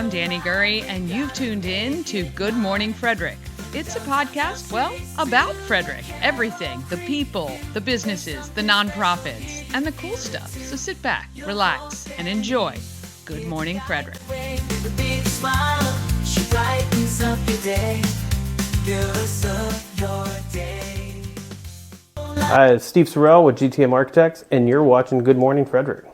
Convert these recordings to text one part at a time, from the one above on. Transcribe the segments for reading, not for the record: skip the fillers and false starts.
I'm Danny Gurry, and you've tuned in to Good Morning Frederick. It's a podcast, well, about Frederick. Everything, the people, the businesses, the nonprofits, and the cool stuff. So sit back, relax, and enjoy Good Morning Frederick. Hi, it's Steve Sorrell with GTM Architects, and you're watching Good Morning Frederick.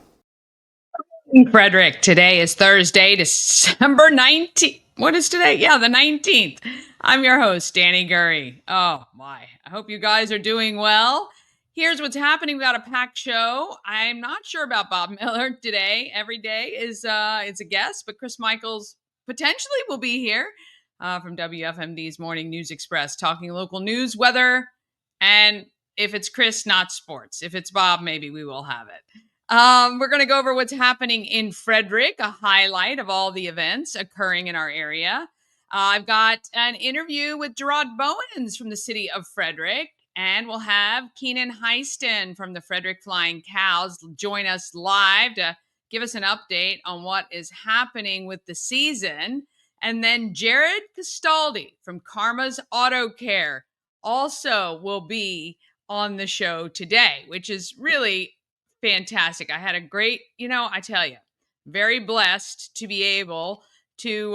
Frederick, today is Thursday, December 19th. What is today? Yeah, the 19th. I'm your host, Danny Gurry. Oh, my. I hope you guys are doing well. Here's what's happening. We got a packed show. I'm not sure about Bob Miller today. Every day is a guest, but Chris Michaels potentially will be here from WFMD's Morning News Express, talking local news, weather, and if it's Chris, not sports. If it's Bob, maybe we will have it. We're going to go over what's happening in Frederick, a highlight of all the events occurring in our area. I've got an interview with Jarad Bowens from the city of Frederick, and we'll have Keenan Heiston from the Frederick Flying Cows join us live to give us an update on what is happening with the season. And then Jarad Castaldi from Karma's Auto Care also will be on the show today, which is really fantastic. I had a great, I tell you, very blessed to be able to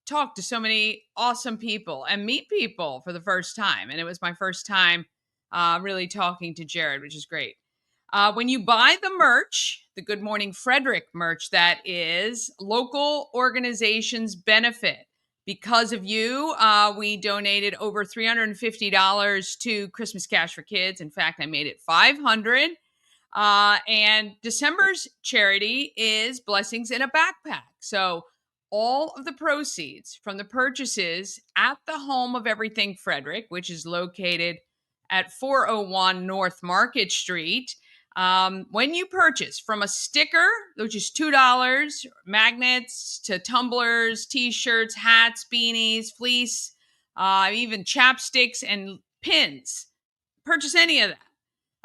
talk to so many awesome people and meet people for the first time. And it was my first time really talking to Jarad, which is great. When you buy the merch, the Good Morning Frederick merch, that is, local organizations benefit. Because of you, we donated over $350 to Christmas Cash for Kids. In fact, I made it $500. And December's charity is Blessings in a Backpack. So all of the proceeds from the purchases at the Home of Everything Frederick, which is located at 401 North Market Street, when you purchase from a sticker, which is $2, magnets to tumblers, t-shirts, hats, beanies, fleece, even chapsticks and pins, purchase any of that.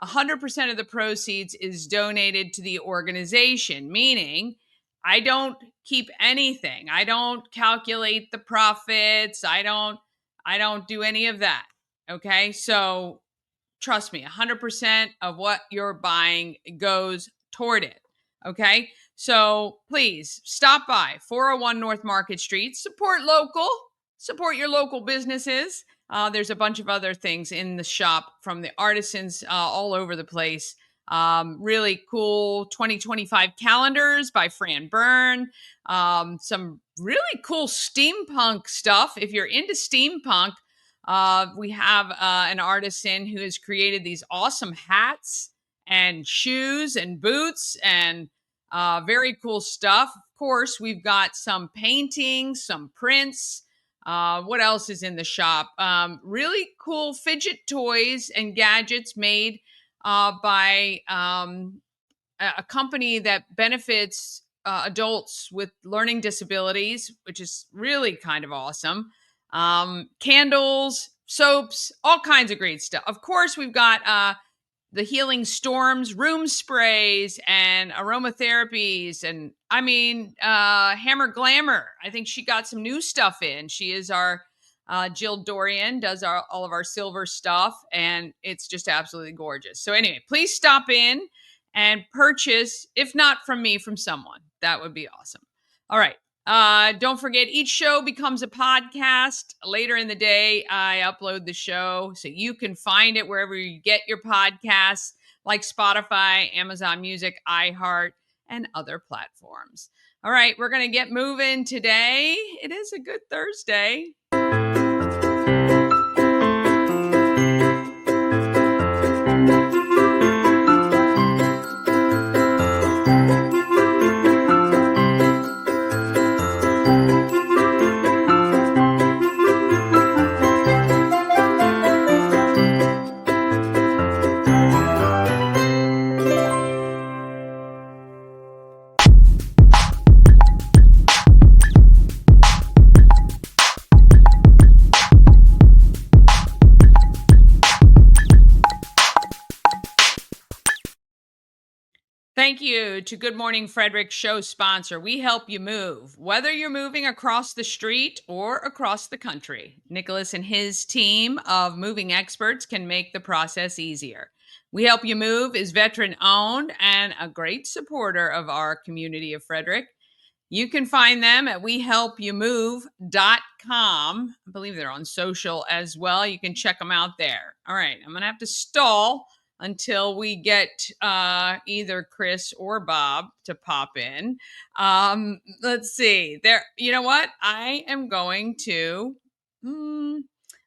100% of the proceeds is donated to the organization, meaning I don't keep anything. I don't calculate the profits. I don't do any of that. Okay. So trust me, 100% of what you're buying goes toward it. Okay. So please stop by 401 North Market Street, support local, support your local businesses. There's a bunch of other things in the shop from the artisans all over the place. Really cool 2025 calendars by Fran Byrne. Some really cool steampunk stuff. If you're into steampunk, we have an artisan who has created these awesome hats and shoes and boots and very cool stuff. Of course, we've got some paintings, some prints. What else is in the shop? Really cool fidget toys and gadgets made by a company that benefits adults with learning disabilities, which is really kind of awesome. Candles, soaps, all kinds of great stuff. Of course, we've got the Healing Storms, room sprays, and aromatherapies. And Hammer Glamour. I think she got some new stuff in. She is our Jill Dorian, does all of our silver stuff, and it's just absolutely gorgeous. So anyway, please stop in and purchase, if not from me, from someone. That would be awesome. All right. Don't forget, each show becomes a podcast. Later in the day, I upload the show so you can find it wherever you get your podcasts, like Spotify, Amazon Music, iHeart, and other platforms. All right, we're going to get moving today. It is a good Thursday. Thank you to Good Morning Frederick show sponsor. We help you move, whether you're moving across the street or across the country. Nicholas and his team of moving experts can make the process easier. We Help You Move is veteran owned and a great supporter of our community of Frederick. You can find them at wehelpyoumove.com. I believe they're on social as well. You can check them out there. All right, I'm going to have to stall until we get either Chris or Bob to pop in. Let's see. There, you know what? I am going to. I'm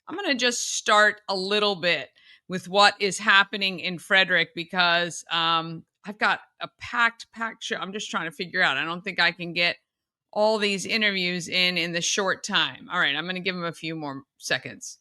going to just start a little bit with what is happening in Frederick because I've got a packed show. I'm just trying to figure out. I don't think I can get all these interviews in the short time. All right, I'm going to give him a few more seconds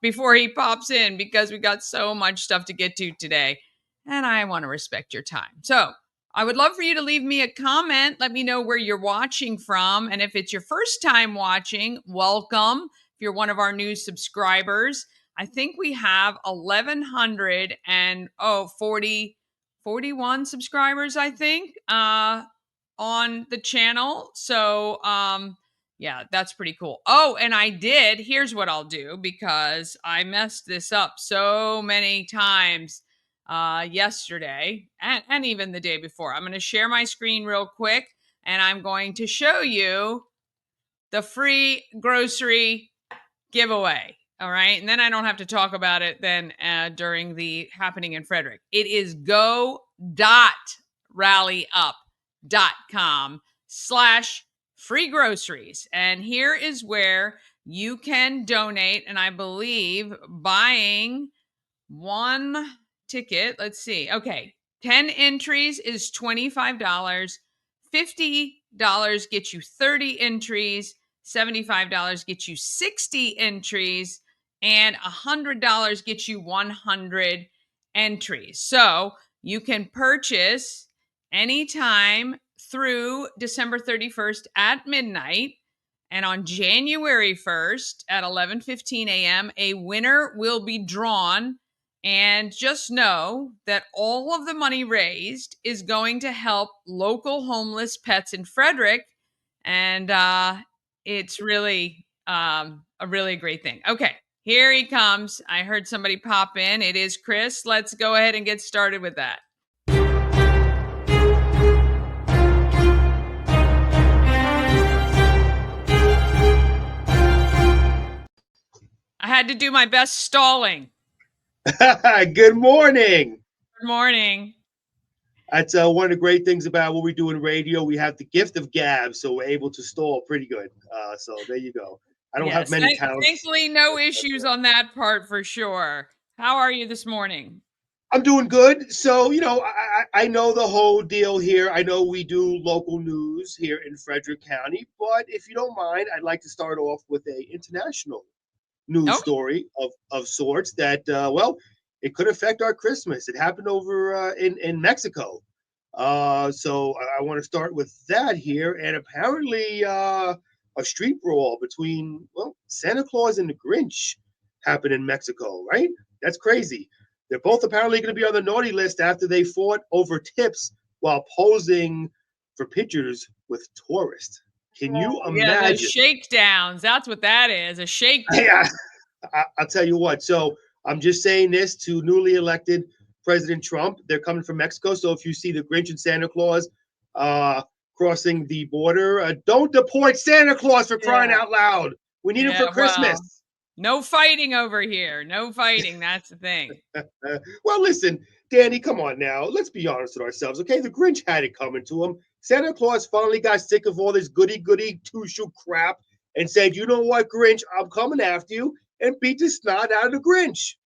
before he pops in because we got so much stuff to get to today, and I want to respect your time. So I would love for you to leave me a comment. Let me know where you're watching from, and if it's your first time watching, welcome. If you're one of our new subscribers, I think we have 41 subscribers, I think, on the channel. So, yeah, that's pretty cool. Oh, and here's what I'll do because I messed this up so many times yesterday and even the day before. I'm going to share my screen real quick and I'm going to show you the free grocery giveaway. All right. And then I don't have to talk about it then during the happening in Frederick. It is go.rallyup.com/free groceries. And here is where you can donate. And I believe buying one ticket, let's see. Okay. 10 entries is $25. $50 gets you 30 entries. $75 gets you 60 entries, and $100 gets you 100 entries. So you can purchase anytime through December 31st at midnight. And on January 1st at 11:15 a.m., a winner will be drawn. And just know that all of the money raised is going to help local homeless pets in Frederick. And it's really a really great thing. Okay, here he comes. I heard somebody pop in. It is Chris. Let's go ahead and get started with that. I had to do my best stalling. Good morning. Good morning. That's one of the great things about what we do in radio. We have the gift of gab, so we're able to stall pretty good. So there you go. I don't have many counts. Thankfully, no issues on that part for sure. How are you this morning? I'm doing good. So, I know the whole deal here. I know we do local news here in Frederick County, but if you don't mind, I'd like to start off with a international news story of sorts that, it could affect our Christmas. It happened over in Mexico. So I want to start with that here. And apparently a street brawl between, Santa Claus and the Grinch happened in Mexico, right? That's crazy. They're both apparently going to be on the naughty list after they fought over tips while posing for pictures with tourists. Can you imagine? Yeah, those shakedowns. That's what that is, a shakedown. Yeah, I'll tell you what. So I'm just saying this to newly elected President Trump. They're coming from Mexico. So if you see the Grinch and Santa Claus crossing the border, don't deport Santa Claus for crying out loud. We need him for Christmas. No fighting over here. No fighting. That's the thing. Well, listen, Danny, come on now. Let's be honest with ourselves, okay? The Grinch had it coming to him. Santa Claus finally got sick of all this goody-goody two-shoe crap and said, you know what, Grinch, I'm coming after you, and beat the snot out of the Grinch.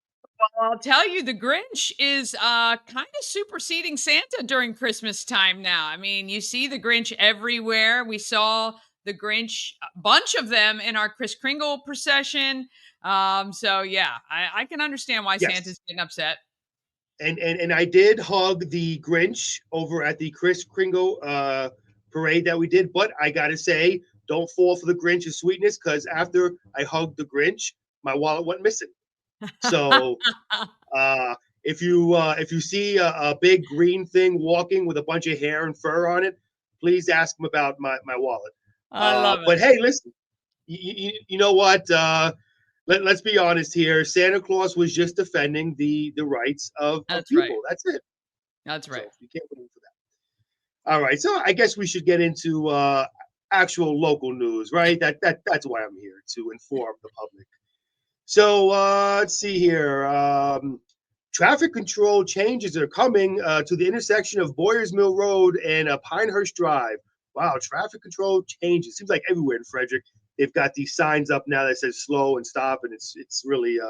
Well, I'll tell you, the Grinch is kind of superseding Santa during Christmas time now. I mean, you see the Grinch everywhere. We saw the Grinch, a bunch of them in our Kris Kringle procession. So yeah, I can understand why Santa's getting upset. And I did hug the Grinch over at the Kris Kringle parade that we did, but I gotta say, don't fall for the Grinch's sweetness, because after I hugged the Grinch, my wallet went missing. So if you see a big green thing walking with a bunch of hair and fur on it, please ask him about my wallet. I love it. But hey, listen, you know what? Let's be honest here. Santa Claus was just defending the rights of That's right. people. That's it. That's right. So you can't blame him for that. All right. So I guess we should get into actual local news, right? That's why I'm here, to inform the public. So let's see here. Traffic control changes are coming to the intersection of Boyers Mill Road and Pinehurst Drive. Wow, traffic control changes. Seems like everywhere in Frederick, they've got these signs up now that says slow and stop, and it's really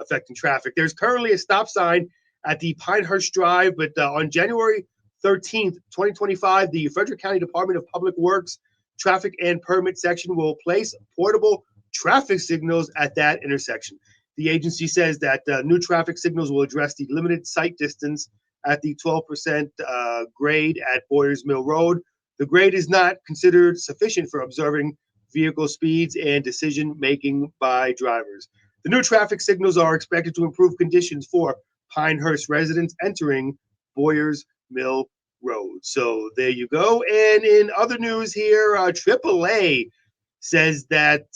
affecting traffic. There's currently a stop sign at the Pinehurst Drive, but on January 13th, 2025, the Frederick County Department of Public Works Traffic and Permit section will place portable traffic signals at that intersection. The agency says that new traffic signals will address the limited sight distance at the 12% grade at Boyers Mill Road. The grade is not considered sufficient for observing vehicle speeds and decision making by drivers. The new traffic signals are expected to improve conditions for Pinehurst residents entering Boyers Mill Road. So there you go. And in other news here, AAA says that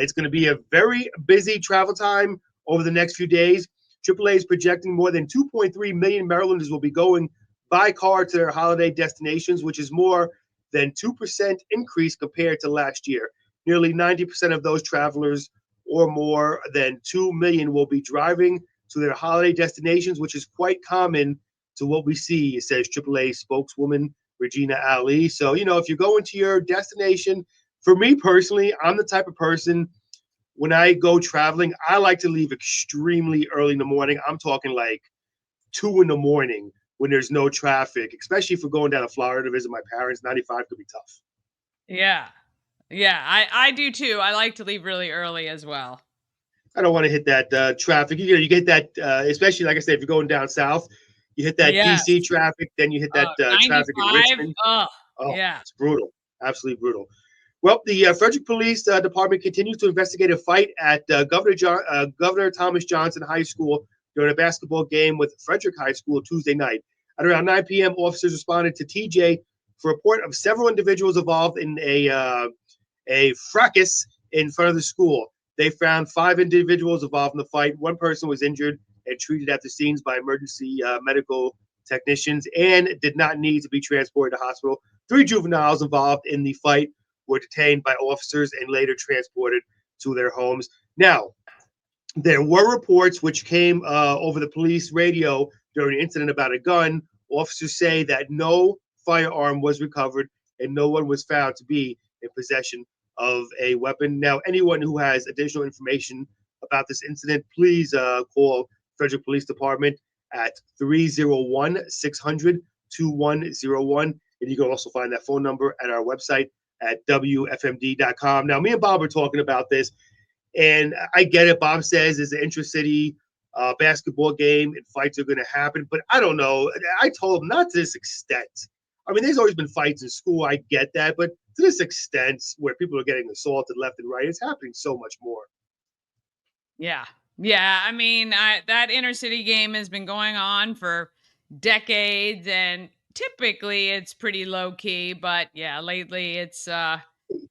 it's going to be a very busy travel time over the next few days. AAA is projecting more than 2.3 million Marylanders will be going by car to their holiday destinations, which is more than 2% increase compared to last year. Nearly 90% of those travelers, or more than 2 million, will be driving to their holiday destinations, which is quite common to what we see, says AAA spokeswoman Regina Ali. So, if you're going to your destination, for me personally, I'm the type of person, when I go traveling, I like to leave extremely early in the morning. I'm talking like 2 in the morning when there's no traffic, especially if we're going down to Florida to visit my parents. 95 could be tough. Yeah. Yeah, I do too. I like to leave really early as well. I don't want to hit that traffic. You get that, especially, like I said, if you're going down south, you hit that Yes. DC traffic, then you hit that traffic in 95. Richmond. Oh, Oh, yeah. it's brutal. Absolutely brutal. Well, the Frederick Police Department continues to investigate a fight at Governor Thomas Johnson High School during a basketball game with Frederick High School Tuesday night. At around 9 p.m., officers responded to TJ for a report of several individuals involved in a fracas in front of the school. They found 5 individuals involved in the fight. One person was injured and treated at the scenes by emergency medical technicians and did not need to be transported to hospital. 3 juveniles involved in the fight were detained by officers and later transported to their homes. Now, there were reports which came over the police radio during the incident about a gun. Officers say that no firearm was recovered and no one was found to be in possession of a weapon. Now, anyone who has additional information about this incident, please call Frederick Police Department at 301-600-2101. And you can also find that phone number at our website at WFMD.com. Now, me and Bob are talking about this, and I get it. Bob says it's an intra-city basketball game and fights are going to happen, but I don't know. I told him not to this extent. I mean, there's always been fights in school. I get that, but to this extent where people are getting assaulted left and right, it's happening so much more. Yeah. Yeah. I mean, that inner city game has been going on for decades, and typically it's pretty low key, but yeah, lately it's I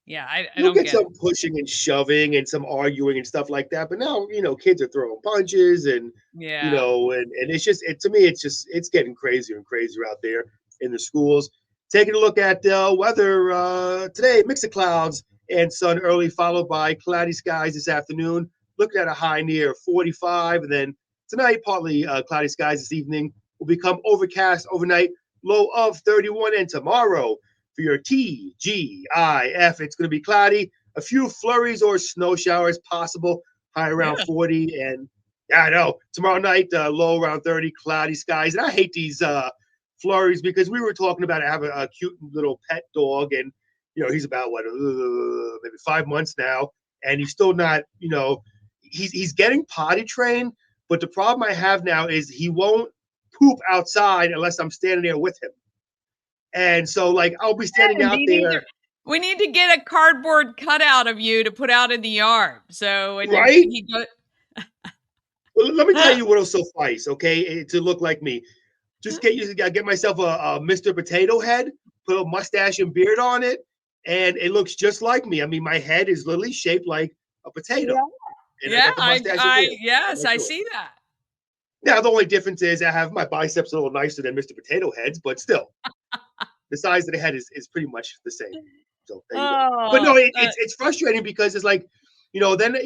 You'll don't get get it. some pushing and shoving and some arguing and stuff like that. But now, kids are throwing punches and, Yeah. and it's just, to me, it's getting crazier and crazier out there in the schools. Taking a look at the weather today, mix of clouds and sun early, followed by cloudy skies this afternoon. Looking at a high near 45. And then tonight, partly cloudy skies this evening will become overcast overnight, low of 31. And tomorrow, for your TGIF, it's going to be cloudy, a few flurries or snow showers possible, high around 40. And yeah, I know, tomorrow night, low around 30, cloudy skies. And I hate these flurries because we were talking about having a cute little pet dog, and he's about maybe 5 months now, and he's still not, he's getting potty trained, but the problem I have now is he won't poop outside unless I'm standing there with him. And so, like, I'll be standing out there. We need to get a cardboard cutout of you to put out in the yard. So when right? he goes, Well, let me tell you what'll suffice, okay, to look like me. Just get myself a Mr. Potato Head, put a mustache and beard on it, and it looks just like me. I mean, my head is literally shaped like a potato, Yeah. and I Yeah, got the mustache and beard. yes, I I do it. see that. Now, the only difference is I have my biceps a little nicer than Mr. Potato Head's, but still, the size of the head is pretty much the same. So there you go. But no, Oh, it's frustrating because it's like, then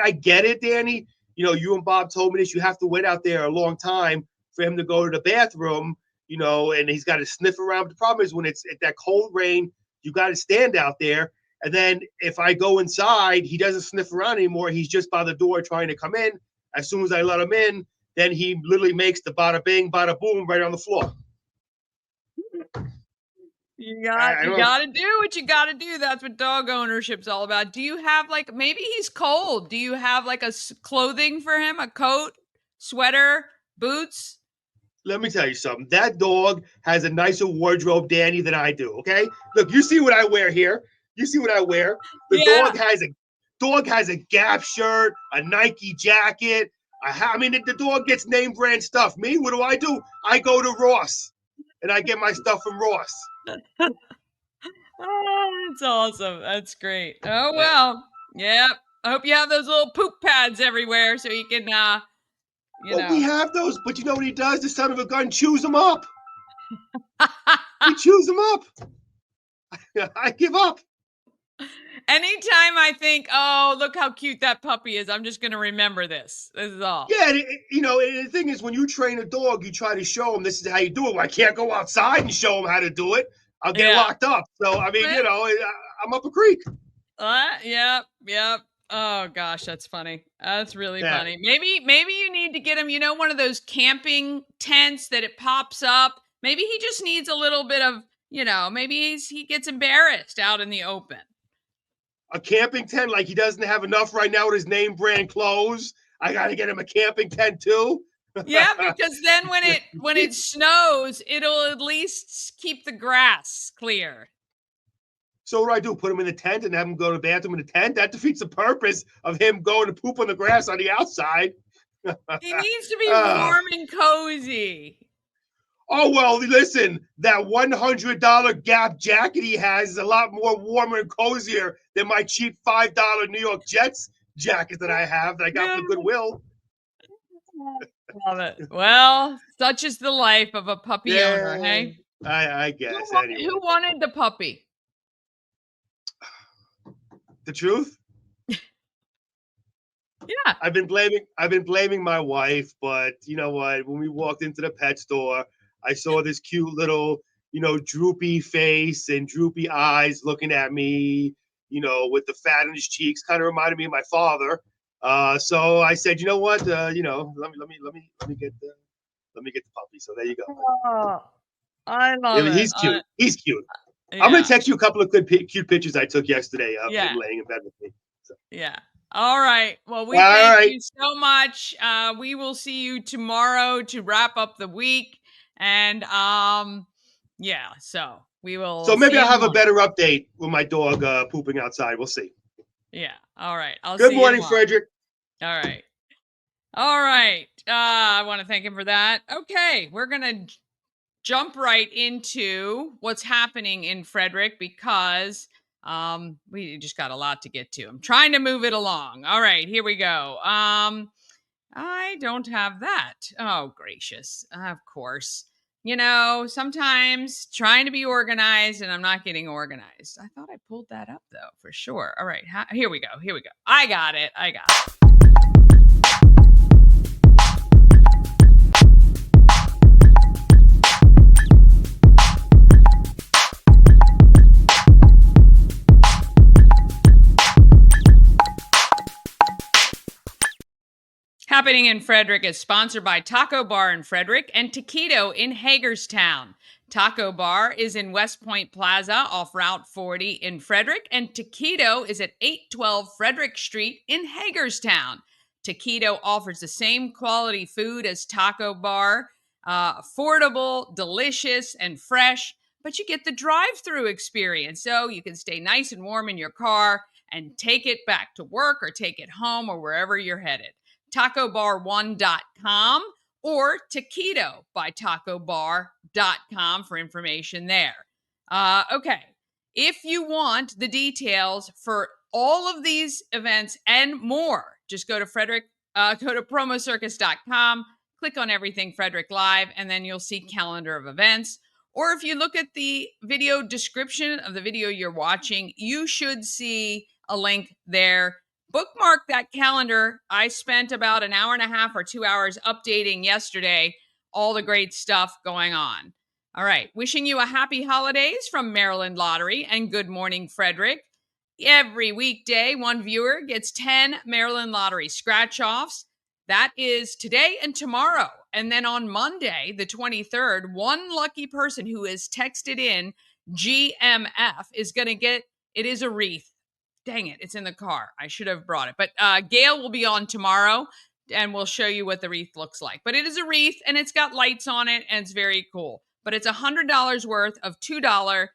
I get it, Danny. You and Bob told me this. You have to wait out there a long time for him to go to the bathroom. And he's got to sniff around. But the problem is when it's at that cold rain, you got to stand out there. And then if I go inside, he doesn't sniff around anymore. He's just by the door trying to come in. As soon as I let him in, then he literally makes the bada bing, bada boom right on the floor. you I don't got to do what you got to do. That's what dog ownership's all about. Do you have like, maybe he's cold. Do you have like a clothing for him? A coat, sweater, boots? Let me tell you something. That dog has a nicer wardrobe, Danny, than I do. Okay, look, you see what I wear here. You see what I wear. The Yeah. dog has a Gap shirt, a Nike jacket. I mean, the dog gets name brand stuff. Me, what do? I go to Ross, and I get my stuff from Ross. Oh, that's awesome. That's great. Oh, well. Yeah. I hope you have those little poop pads everywhere so you can, Well, we have those, but you know what he does? The son of a gun chews them up. He chews them up. I give up. Anytime I think, oh, look how cute that puppy is, I'm just going to remember this. This is all. Yeah, the thing is, when you train a dog, you try to show him this is how you do it. Well, I can't go outside and show him how to do it. I'll get locked up. So, I mean, I'm up a creek. Yep, yep. Oh gosh, that's funny. That's really Yeah. funny. Maybe you need to get him, one of those camping tents that it pops up. Maybe he just needs a little bit of, maybe he gets embarrassed out in the open. A camping tent, like he doesn't have enough right now with his name brand clothes. I got to get him a camping tent too. Yeah, because then when it snows, it'll at least keep the grass clear. So what do? Put him in the tent and have him go to the bathroom in the tent? That defeats the purpose of him going to poop on the grass on the outside. He needs to be warm and cozy. Oh, well, listen, that $100 Gap jacket he has is a lot more warmer and cozier than my cheap $5 New York Jets jacket that I have that I got from Goodwill. Love it. Well, such is the life of a puppy owner, hey? I guess. Anyway. Who wanted the puppy? The truth? Yeah. I've been blaming my wife, but you know what? When we walked into the pet store, I saw this cute little, droopy face and droopy eyes looking at me, with the fat on his cheeks, kind of reminded me of my father. So I said, you know what? Let me get the puppy. So there you go. Oh, I love it. He's cute. He's cute. Yeah. I'm gonna text you a couple of cute pictures I took yesterday of him laying in bed with me. So. Yeah. All right. Well, we thank you so much. We will see you tomorrow to wrap up the week. And so we will. So maybe I'll have a better update with my dog pooping outside. We'll see. Yeah. All right. Good morning, Frederick. All right. All right. I want to thank him for that. Okay. We're going to jump right into what's happening in Frederick because we just got a lot to get to. I'm trying to move it along. All right, here we go. I don't have that. Oh, gracious. Of course. Sometimes trying to be organized and I'm not getting organized. I thought I pulled that up though, for sure. All right, here we go. I got it. Happening in Frederick is sponsored by Taco Bar in Frederick and Taquito in Hagerstown. Taco Bar is in West Point Plaza off Route 40 in Frederick, and Taquito is at 812 Frederick Street in Hagerstown. Taquito offers the same quality food as Taco Bar, affordable, delicious, and fresh, but you get the drive-through experience, so you can stay nice and warm in your car and take it back to work or take it home or wherever you're headed. tacobar1.com, or taquito by tacobar.com for information there. Okay. If you want the details for all of these events and more, just go to promocircus.com, click on Everything Frederick Live, and then you'll see calendar of events. Or if you look at the video description of the video you're watching, you should see a link there. Bookmark that calendar. I spent about an hour and a half or 2 hours updating yesterday all the great stuff going on. All right. Wishing you a happy holidays from Maryland Lottery and Good Morning Frederick. Every weekday, one viewer gets 10 Maryland Lottery scratch-offs. That is today and tomorrow. And then on Monday, the 23rd, one lucky person who is texted in GMF is going to get, it is a wreath. Dang it, it's in the car. I should have brought it. But Gail will be on tomorrow, and we'll show you what the wreath looks like. But it is a wreath, and it's got lights on it, and it's very cool. But it's $100 worth of $2.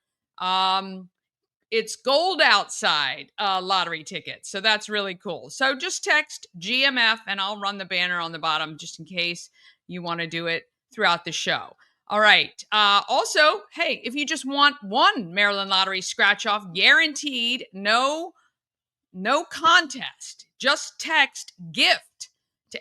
It's gold outside lottery tickets. So that's really cool. So just text GMF, and I'll run the banner on the bottom just in case you want to do it throughout the show. All right. Also, hey, if you just want one Maryland Lottery scratch off, guaranteed, no contest. Just text GIFT to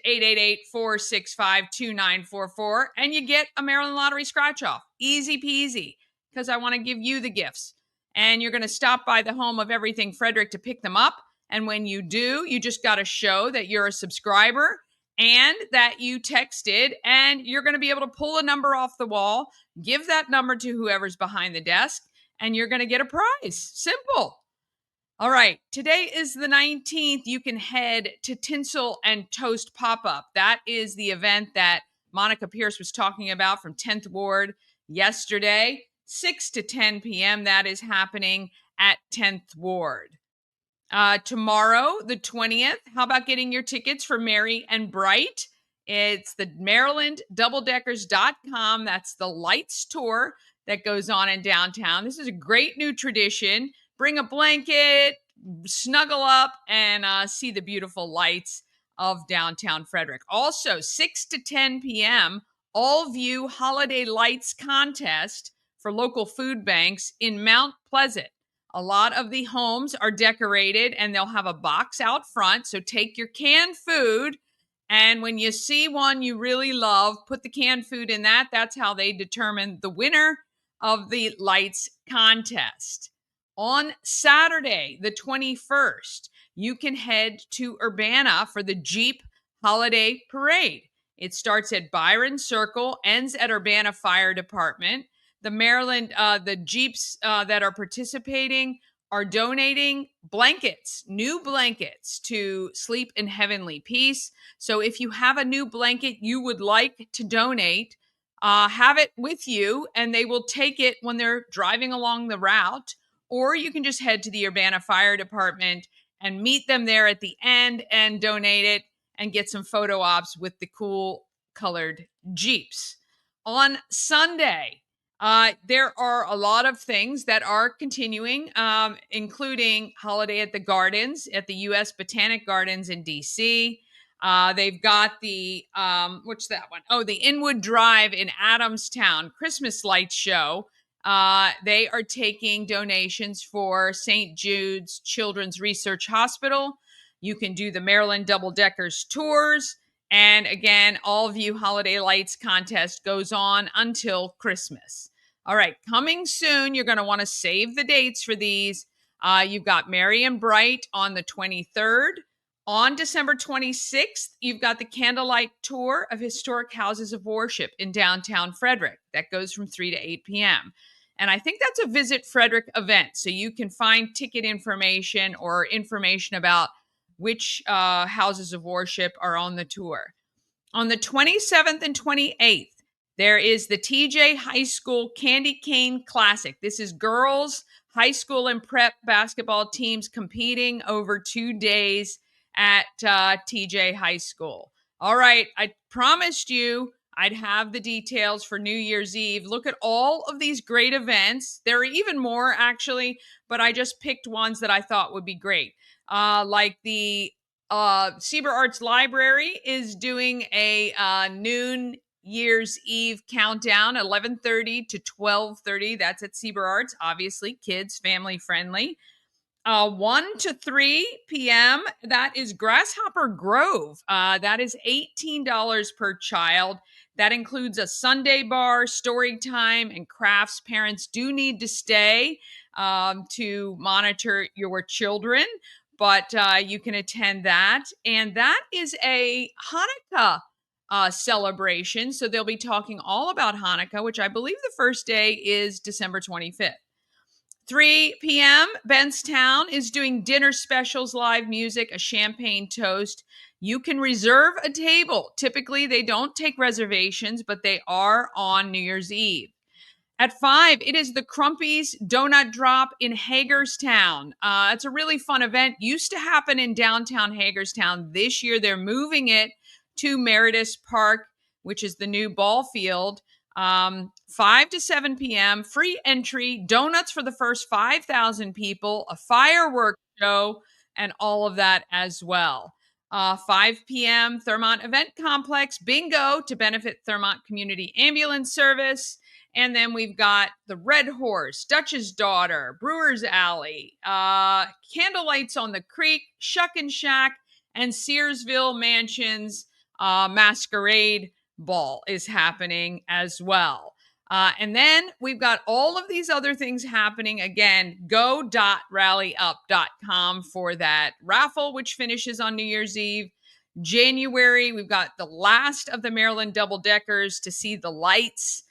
888-465-2944 and you get a Maryland Lottery scratch off. Easy peasy, because I want to give you the gifts. And you're going to stop by the Home of Everything Frederick to pick them up. And when you do, you just got to show that you're a subscriber and that you texted, and you're going to be able to pull a number off the wall, give that number to whoever's behind the desk, and you're going to get a prize. Simple. All right. Today is the 19th. You can head to Tinsel and Toast Pop-Up. That is the event that Monica Pierce was talking about from 10th Ward yesterday. 6 to 10 p.m. That is happening at 10th Ward. Tomorrow, the 20th, how about getting your tickets for Merry and Bright? It's the MarylandDoubleDeckers.com. That's the lights tour that goes on in downtown. This is a great new tradition. Bring a blanket, snuggle up, and see the beautiful lights of downtown Frederick. Also, 6 to 10 p.m., All View Holiday Lights Contest for local food banks in Mount Pleasant. A lot of the homes are decorated, and they'll have a box out front. So take your canned food, and when you see one you really love, put the canned food in that. That's how they determine the winner of the lights contest. On Saturday, the 21st, you can head to Urbana for the Jeep Holiday Parade. It starts at Byron Circle, ends at Urbana Fire Department. The Maryland, the Jeeps that are participating are donating blankets, new blankets, to sleep in heavenly peace. So if you have a new blanket you would like to donate, have it with you, and they will take it when they're driving along the route. Or you can just head to the Urbana Fire Department and meet them there at the end and donate it and get some photo ops with the cool colored Jeeps. On Sunday, there are a lot of things that are continuing, including Holiday at the Gardens at the U.S. Botanic Gardens in D.C. They've got the, what's that one? Oh, the Inwood Drive in Adamstown Christmas Lights Show. They are taking donations for St. Jude's Children's Research Hospital. You can do the Maryland Double Deckers tours. And again, All View Holiday Lights contest goes on until Christmas. All right, coming soon, you're going to want to save the dates for these. You've got Merry and Bright on the 23rd. On December 26th, you've got the Candlelight Tour of Historic Houses of Worship in downtown Frederick. That goes from 3 to 8 p.m. And I think that's a Visit Frederick event. So you can find ticket information or information about which houses of worship are on the tour. On the 27th and 28th, there is the TJ High School Candy Cane Classic. This is girls, high school, and prep basketball teams competing over 2 days at TJ High School. All right, I promised you I'd have the details for New Year's Eve. Look at all of these great events. There are even more, actually, but I just picked ones that I thought would be great. Like the Sieber Arts Library is doing a noon Year's Eve countdown, 11:30 to 12:30. That's at Sieber Arts. Obviously, kids, family friendly. 1 to 3 p.m. That is Grasshopper Grove. That is $18 per child. That includes a Sunday bar, story time, and crafts. Parents do need to stay to monitor your children, but you can attend that. And that is a Hanukkah celebration. So they'll be talking all about Hanukkah, which I believe the first day is December 25th. 3 p.m., Benstown is doing dinner specials, live music, a champagne toast. You can reserve a table. Typically, they don't take reservations, but they are on New Year's Eve. At 5, it is the Crumpy's Donut Drop in Hagerstown. It's a really fun event. Used to happen in downtown Hagerstown. This year, they're moving it to Meredith Park, which is the new ball field. 5 to 7 p.m., free entry, donuts for the first 5,000 people, a fireworks show, and all of that as well. 5 p.m., Thurmont Event Complex, bingo to benefit Thurmont Community Ambulance Service. And then we've got the Red Horse, Dutch's Daughter, Brewer's Alley, Candlelights on the Creek, Shuck and Shack, and Searsville Mansions Masquerade Ball is happening as well. And then we've got all of these other things happening. Again, go.rallyup.com for that raffle, which finishes on New Year's Eve. January, we've got the last of the Maryland Double Deckers to see the lights.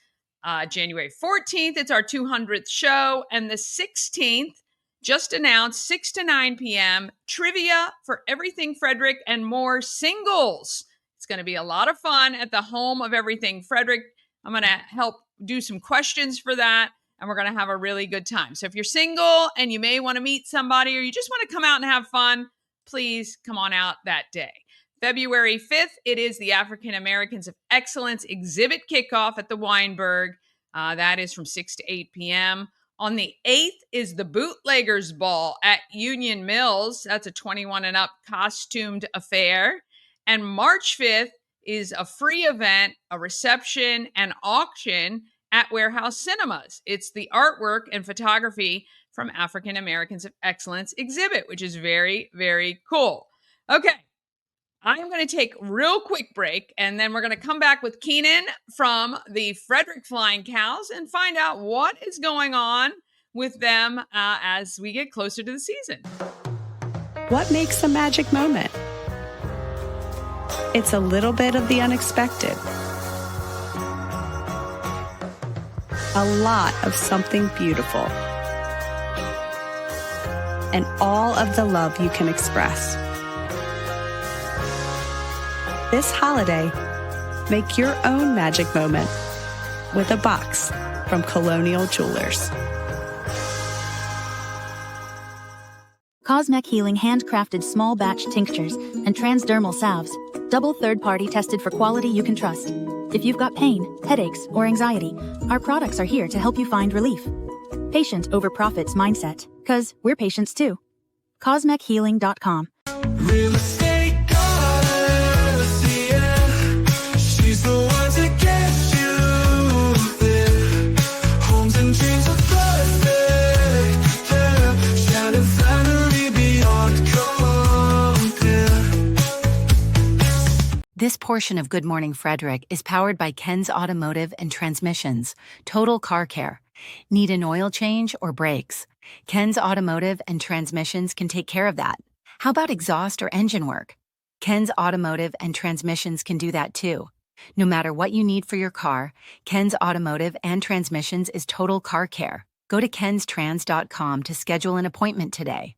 January 14th, it's our 200th show. And the 16th, just announced, 6 to 9 p.m., trivia for Everything Frederick and more singles. It's going to be a lot of fun at the Home of Everything Frederick. I'm going to help do some questions for that, and we're going to have a really good time. So if you're single and you may want to meet somebody or you just want to come out and have fun, please come on out that day. February 5th, it is the African Americans of Excellence exhibit kickoff at the Weinberg. That is from 6 to 8 p.m. On the 8th is the Bootleggers Ball at Union Mills. That's a 21 and up costumed affair. And March 5th is a free event, a reception, and auction at Warehouse Cinemas. It's the artwork and photography from African Americans of Excellence exhibit, which is very, very cool. Okay. I'm going to take a real quick break, and then we're going to come back with Keenan from the Frederick Flying Cows and find out what is going on with them as we get closer to the season. What makes a magic moment? It's a little bit of the unexpected. A lot of something beautiful. And all of the love you can express. This holiday, make your own magic moment with a box from Colonial Jewelers. Cosmec Healing handcrafted small batch tinctures and transdermal salves, double third-party tested for quality you can trust. If you've got pain, headaches, or anxiety, our products are here to help you find relief. Patient over profits mindset, 'cause we're patients too. CosmecHealing.com. Real estate goddess, yeah. She's the one to get you there. Homes and dreams are perfect, yeah. Shannon Flannery beyond compare. This portion of Good Morning Frederick is powered by Ken's Automotive and Transmissions, Total Car Care. Need an oil change or brakes? Ken's Automotive and Transmissions can take care of that. How about exhaust or engine work? Ken's Automotive and Transmissions can do that too. No matter what you need for your car, Ken's Automotive and Transmissions is Total Car Care. Go to kenstrans.com to schedule an appointment today.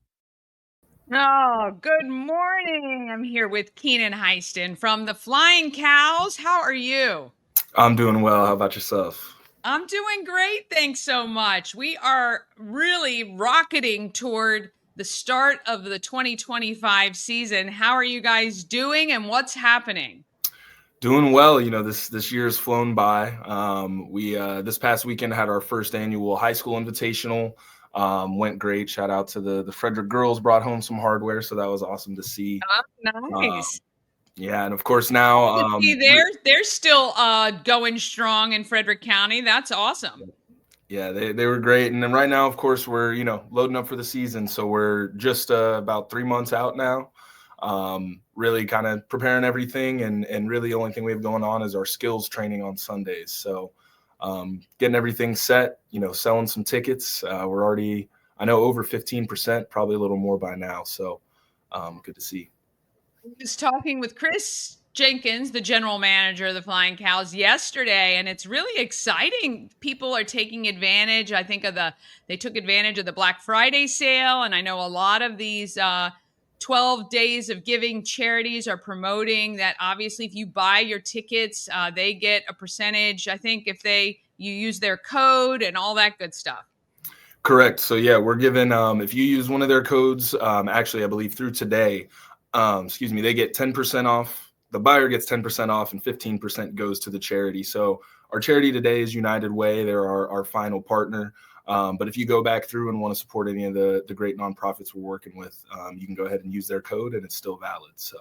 Oh, good morning. I'm here with Keenan Heiston from the Flying Cows. How are you? I'm doing well. How about yourself? I'm doing great. Thanks so much. We are really rocketing toward the start of the 2025 season. How are you guys doing and what's happening? Doing well. This year's flown by. We this past weekend had our first annual high school invitational. Went great. Shout out to the Frederick girls, brought home some hardware, so that was awesome to see. Oh, Um, nice. yeah, and of course now, See, they're still going strong in Frederick County. That's awesome. yeah, they were great. And then right now, of course, we're loading up for the season, so we're just about 3 months out now. Really kind of preparing everything, and really the only thing we have going on is our skills training on Sundays. So getting everything set, selling some tickets. We're already, I know, over 15%, probably a little more by now. So good to see. I was talking with Chris Jenkins, the general manager of the Flying Cows, yesterday, and it's really exciting. People are taking advantage. I think they took advantage of the Black Friday sale, and I know a lot of these 12 days of giving charities are promoting that. Obviously, if you buy your tickets, they get a percentage. I think if you use their code and all that good stuff. Correct. So yeah, we're giving if you use one of their codes, actually I believe through today, they get 10% off. The buyer gets 10% off, and 15% goes to the charity. So our charity today is United Way. They're our final partner. But if you go back through and want to support any of the great nonprofits we're working with, you can go ahead and use their code, and it's still valid. So.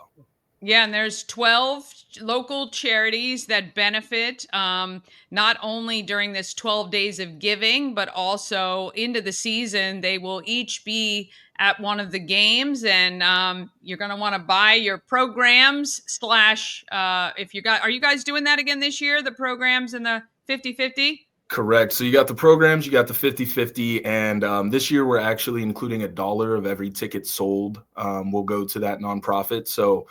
Yeah, and there's 12 local charities that benefit not only during this 12 days of giving, but also into the season. They will each be at one of the games, and you're going to want to buy your programs are you guys doing that again this year, the programs and the 50-50? Correct. So you got the programs, you got the 50-50, and this year we're actually including $1 of every ticket sold will go to that nonprofit. So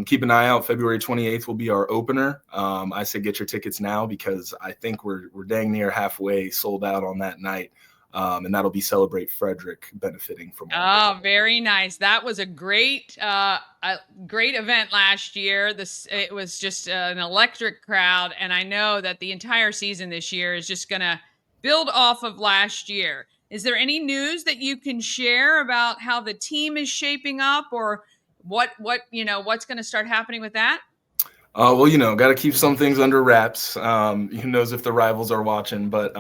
keep an eye out. February 28th will be our opener. I say get your tickets now, because I think we're dang near halfway sold out on that night. And that'll be Celebrate Frederick benefiting from. Oh, very nice. That was a great event last year. It was just an electric crowd, and I know that the entire season this year is just going to build off of last year. Is there any news that you can share about how the team is shaping up, or what's going to start happening with that? Well, got to keep some things under wraps. Who knows if the rivals are watching, but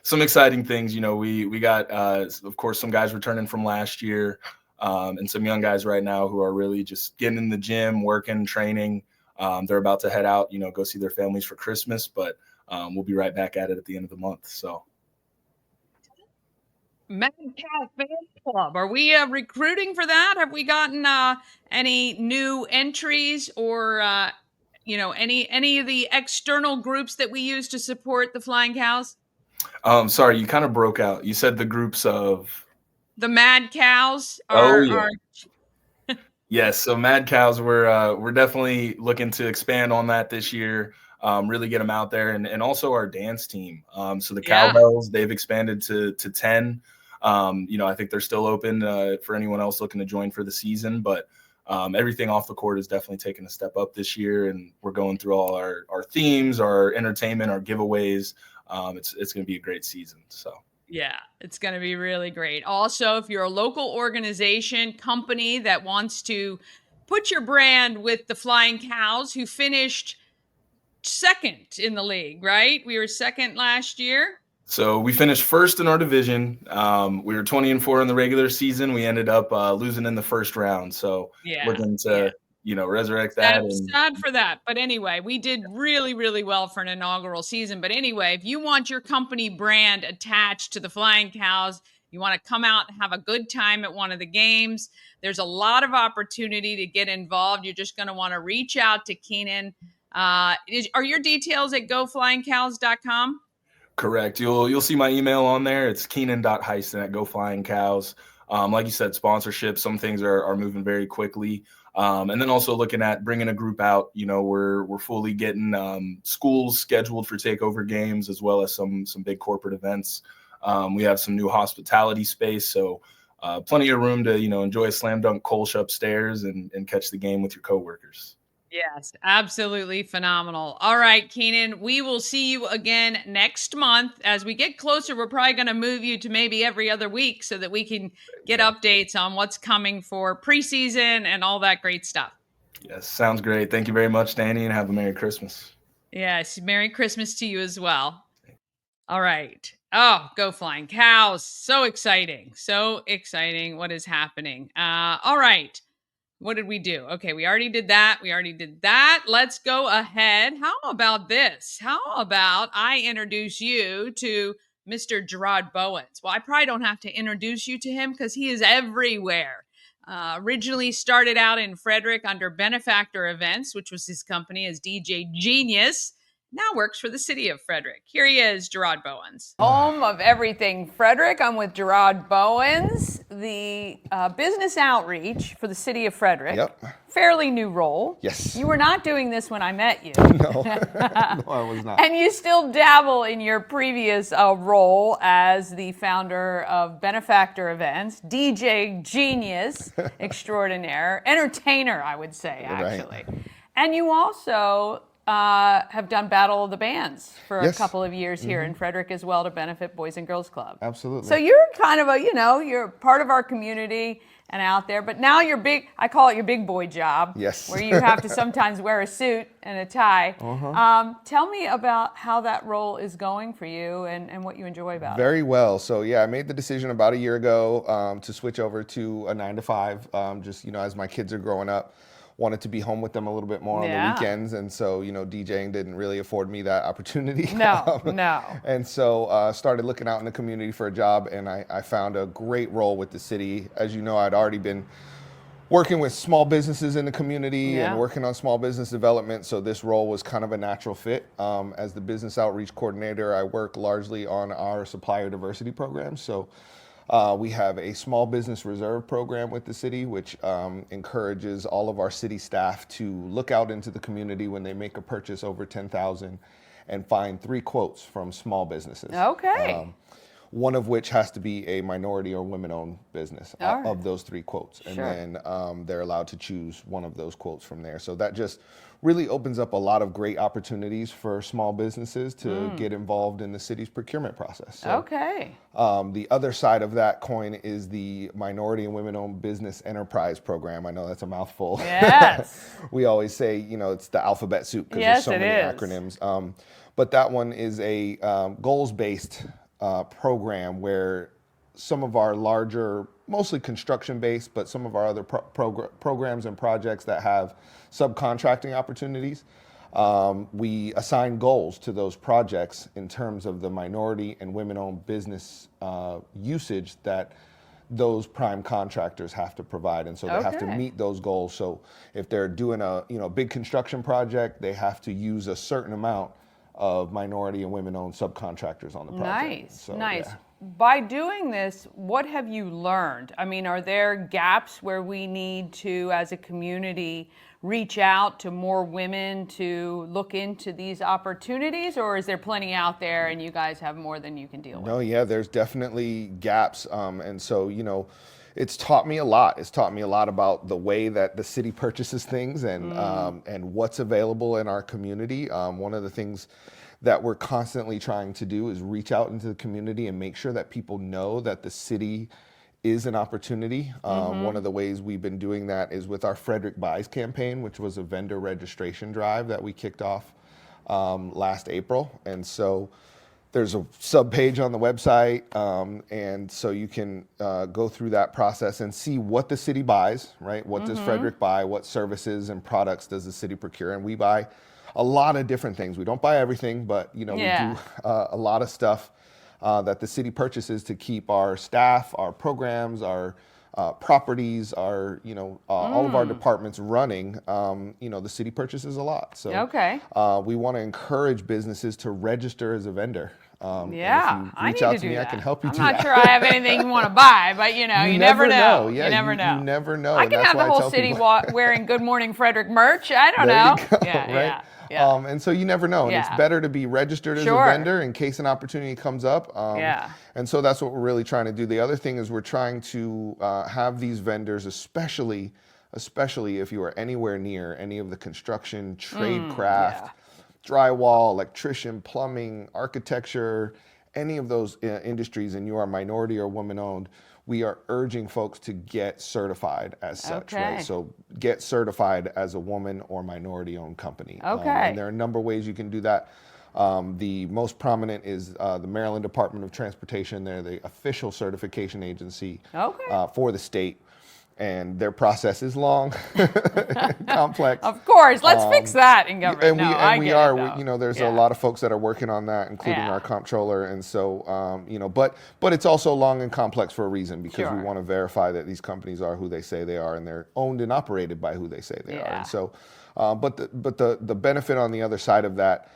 some exciting things. We got, of course, some guys returning from last year, and some young guys right now who are really just getting in the gym, working, training. They're about to head out, go see their families for Christmas, but we'll be right back at it at the end of the month. So. Mad Cow Fan Club. Are we recruiting for that? Have we gotten any new entries, or any of the external groups that we use to support the Flying Cows? Sorry, you kind of broke out. You said the groups of the Mad Cows are. Yes, so Mad Cows, we're definitely looking to expand on that this year. Really get them out there, and also our dance team. So the Cowbells, they've expanded to 10. I think they're still open for anyone else looking to join for the season, but everything off the court is definitely taking a step up this year, and we're going through all our themes, our entertainment, our giveaways. It's going to be a great season. So. Yeah, it's going to be really great. Also, if you're a local organization, company that wants to put your brand with the Flying Cows, who finished second in the league, right? We were second last year. So we finished first in our division. We were 20-4 in the regular season. We ended up losing in the first round. So looking to resurrect that. Sad for that. But anyway, we did really, really well for an inaugural season. But anyway, if you want your company brand attached to the Flying Cows, you want to come out and have a good time at one of the games, there's a lot of opportunity to get involved. You're just going to want to reach out to Keenan. Are your details at goflyingcows.com? Correct. You'll see my email on there. It's keenan.heisten@goflyingcows. Like you said, sponsorship, some things are moving very quickly. And then also looking at bringing a group out. We're fully getting schools scheduled for takeover games, as well as some big corporate events. We have some new hospitality space, so plenty of room to enjoy a slam dunk Kolsch upstairs and catch the game with your coworkers. Yes, absolutely phenomenal. All right, Keenan, we will see you again next month. As we get closer, we're probably going to move you to maybe every other week so that we can get updates on what's coming for preseason and all that great stuff. Yes, sounds great. Thank you very much, Danny, and have a Merry Christmas. Yes, Merry Christmas to you as well. All right. Oh, go flying cows. So exciting. So exciting what is happening. All right. What did we do? Okay, we already did that. Let's go ahead. How about this? How about I introduce you to Mr. Jarad Bowens? Well, I probably don't have to introduce you to him because he is everywhere. Originally started out in Frederick under Benefactor Events, which was his company as DJ Genius. Now works for the city of Frederick. Here he is, Jarad Bowens. Home of Everything Frederick. I'm with Jarad Bowens, the business outreach for the city of Frederick. Yep. Fairly new role. Yes. You were not doing this when I met you. No, no, I was not. And you still dabble in your previous role as the founder of Benefactor Events, DJ Genius extraordinaire, entertainer, I would say, actually. Right. And you also have done Battle of the Bands for a couple of years here in Frederick as well to benefit Boys and Girls Club. Absolutely. So you're kind of you're part of our community and out there, but now you're big, I call it your big boy job. Yes. Where you have to sometimes wear a suit and a tie. Tell me about how that role is going for you and what you enjoy about it. Very well. So yeah, I made the decision about a year ago to switch over to a 9 to 5, just, as my kids are growing up. Wanted to be home with them a little bit more on the weekends, and so DJing didn't really afford me that opportunity. No. And so started looking out in the community for a job, and I found a great role with the city. As you know, I'd already been working with small businesses in the community and working on small business development, so this role was kind of a natural fit. As the business outreach coordinator, I work largely on our supplier diversity program. So we have a small business reserve program with the city, which encourages all of our city staff to look out into the community when they make a purchase over $10,000 and find 3 quotes from small businesses. Okay. One of which has to be a minority or women-owned business of those 3 quotes. And then they're allowed to choose one of those quotes from there. So that just really opens up a lot of great opportunities for small businesses to get involved in the city's procurement process. So, the other side of that coin is the Minority and Women-Owned Business Enterprise Program. I know that's a mouthful. Yes. We always say, it's the alphabet soup because there's so many acronyms. But that one is a goals-based program where some of our larger, mostly construction-based, but some of our other programs and projects that have subcontracting opportunities, we assign goals to those projects in terms of the minority and women-owned business usage that those prime contractors have to provide, and so they have to meet those goals. So if they're doing a big construction project, they have to use a certain amount of minority and women-owned subcontractors on the project. Nice. By doing this, what have you learned? I mean, are there gaps where we need to, as a community, reach out to more women to look into these opportunities, or is there plenty out there and you guys have more than you can deal with? No, yeah, there's definitely gaps. And so, it's taught me a lot. It's taught me a lot about the way that the city purchases things and what's available in our community. One of the things that we're constantly trying to do is reach out into the community and make sure that people know that the city is an opportunity. One of the ways we've been doing that is with our Frederick Buys campaign, which was a vendor registration drive that we kicked off last April. And so there's a sub-page on the website, and so you can go through that process and see what the city buys, right? What does Frederick buy? What services and products does the city procure? And we buy a lot of different things. We don't buy everything, but we do a lot of stuff that the city purchases to keep our staff, our programs, our properties, our all of our departments running. The city purchases a lot, so we want to encourage businesses to register as a vendor. I need out to do me, that. I can help you. I'm not sure I have anything you want to buy, but you never know. Yeah, you never know. You never know. I can have the whole city wearing Good Morning Frederick merch. I don't know. You go, right? And so you never know, and it's better to be registered as a vendor in case an opportunity comes up. And so that's what we're really trying to do. The other thing is we're trying to have these vendors, especially if you are anywhere near any of the construction, trade craft, drywall, electrician, plumbing, architecture, any of those industries and you are minority or woman owned, we are urging folks to get certified as such, right? So get certified as a woman or minority owned company. And there are a number of ways you can do that. The most prominent is the Maryland Department of Transportation. They're the official certification agency for the state. And their process is long, complex. Of course, let's fix that in government. There's a lot of folks that are working on that, including our comptroller. And so, but it's also long and complex for a reason, because we want to verify that these companies are who they say they are, and they're owned and operated by who they say they are. And so, but the benefit on the other side of that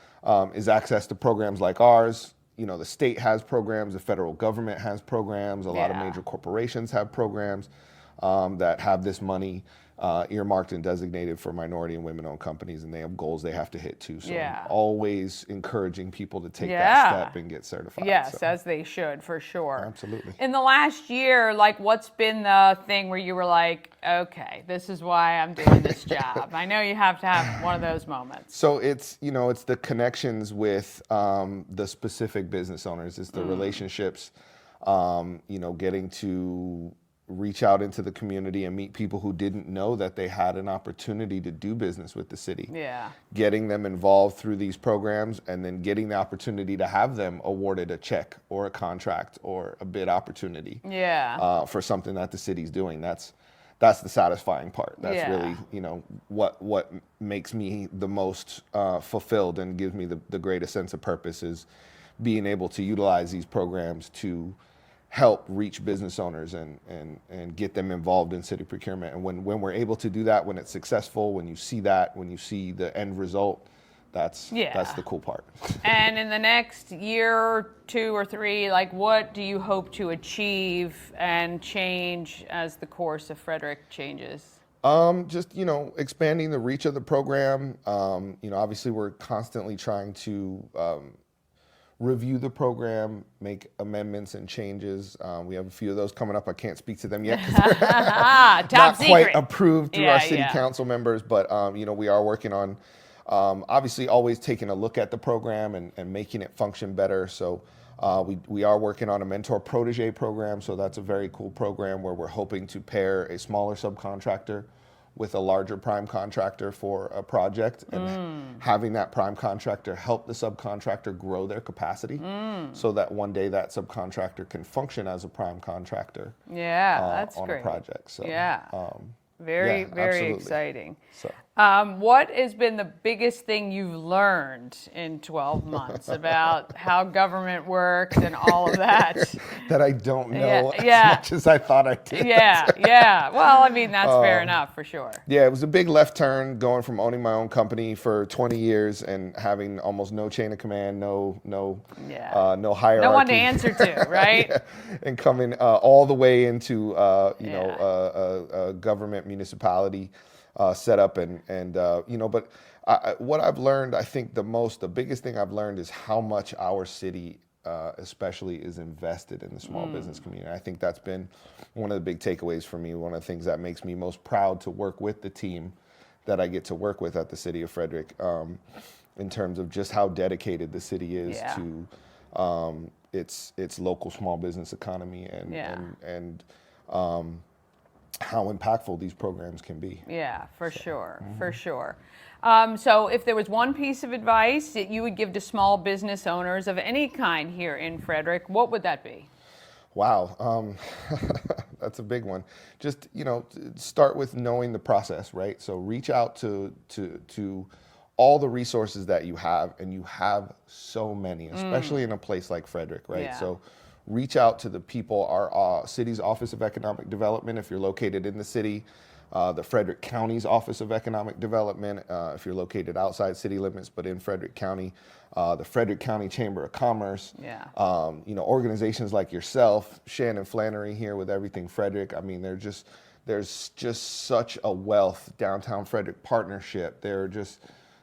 is access to programs like ours. The state has programs, the federal government has programs, a lot of major corporations have programs that have this money earmarked and designated for minority and women-owned companies, and they have goals they have to hit too. So I'm always encouraging people to take that step and get certified. Yes, as they should, for sure. Absolutely. In the last year, what's been the thing where you were like, okay, this is why I'm doing this job? I know you have to have one of those moments. So it's the connections with the specific business owners. It's the relationships, getting to reach out into the community and meet people who didn't know that they had an opportunity to do business with the city. Getting them involved through these programs, and then getting the opportunity to have them awarded a check or a contract or a bid opportunity for something that the city's doing. That's the satisfying part. That's really, what makes me the most fulfilled and gives me the greatest sense of purpose, is being able to utilize these programs to help reach business owners and get them involved in city procurement. And when we're able to do that, when it's successful, when you see the end result, that's the cool part. And in the next year, 2 or 3, what do you hope to achieve and change as the course of Frederick changes? Just, expanding the reach of the program. Obviously we're constantly trying to review the program, make amendments and changes. We have a few of those coming up. I can't speak to them yet because they're not quite approved through our city council members, but we are working on obviously always taking a look at the program and making it function better. So we are working on a mentor protege program. So that's a very cool program where we're hoping to pair a smaller subcontractor with a larger prime contractor for a project, and having that prime contractor help the subcontractor grow their capacity so that one day that subcontractor can function as a prime contractor that's on great. a project. So, very absolutely. exciting. So. What has been the biggest thing you've learned in 12 months about how government works and all of that? That I don't know as much as I thought I did. Well, that's fair enough, for sure. Yeah, it was a big left turn going from owning my own company for 20 years and having almost no chain of command, no hierarchy. No one to answer to, right? And coming all the way into a government municipality setup but what I've learned, I think the biggest thing I've learned is how much our city especially is invested in the small business community. I think that's been one of the big takeaways for me, one of the things that makes me most proud to work with the team that I get to work with at the City of Frederick, in terms of just how dedicated the city is to its local small business economy and how impactful these programs can be. For sure. So if there was one piece of advice that you would give to small business owners of any kind here in Frederick, what would that be? Wow, that's a big one. Just, start with knowing the process, right? So reach out to all the resources that you have, and you have so many, especially in a place like Frederick, right? So reach out to the people, our city's Office of Economic Development, if you're located in the city, the Frederick County's Office of Economic Development, if you're located outside city limits but in Frederick County, the Frederick County Chamber of Commerce, organizations like yourself, Shannon Flannery here with Everything Frederick. There's just such a wealth. Downtown Frederick Partnership, they're just...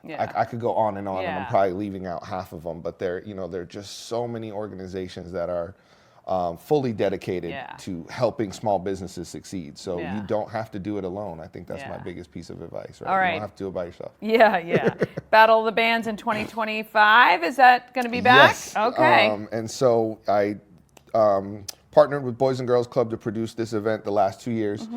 I could go on and on, and I'm probably leaving out half of them, but there are just so many organizations that are fully dedicated Yeah. to helping small businesses succeed. So Yeah. you don't have to do it alone. I think that's my Yeah. biggest piece of advice, right? All You right. don't have to do it by yourself. Yeah. Battle of the Bands in 2025. Is that going to be back? Yes. Okay. And so I partnered with Boys and Girls Club to produce this event the last 2 years.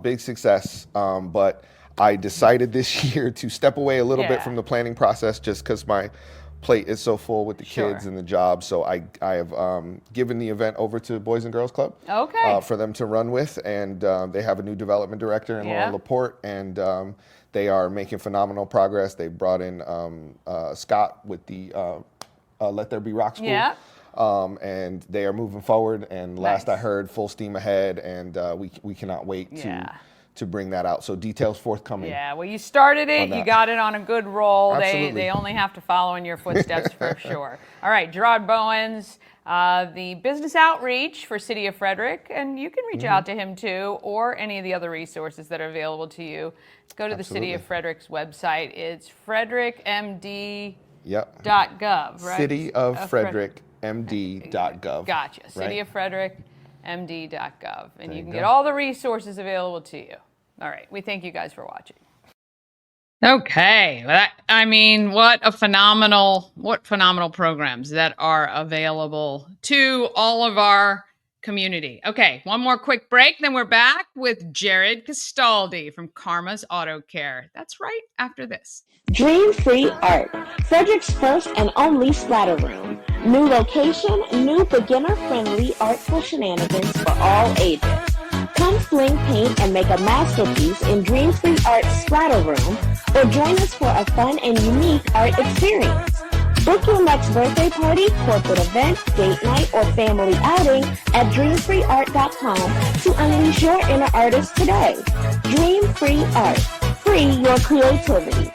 Big success, but I decided this year to step away a little bit Yeah. from the planning process just because my plate is so full with the kids and the job. So I have given the event over to Boys and Girls Club for them to run with. And they have a new development director in Lauren Laporte, and they are making phenomenal progress. They brought in Scott with the Let There Be Rock School. Yeah. And they are moving forward. And last I heard, full steam ahead. And we cannot wait to bring that out. So details forthcoming. Yeah, well, you started it. You got it on a good roll. Absolutely. They only have to follow in your footsteps for sure. All right, Jarad Bowens, the business outreach for City of Frederick, and you can reach out to him too, or any of the other resources that are available to you. Go to the City of Frederick's website. It's frederickmd.gov, right? City of Frederick. MD.gov. Gotcha. Right? City of Frederick, MD.gov. And you can get all the resources available to you. All right. We thank you guys for watching. Okay. What phenomenal programs that are available to all of our community. Okay. One more quick break. Then we're back with Jarad Castaldi from Karma's Auto Care. That's right after this. Dream Free Art, Frederick's first and only splatter room. New location, new beginner-friendly artful shenanigans for all ages. Come fling paint and make a masterpiece in Dream Free Art Splatter Room, or join us for a fun and unique art experience. Book your next birthday party, corporate event, date night, or family outing at dreamfreeart.com to unleash your inner artist today. Dream Free Art. Free your creativity.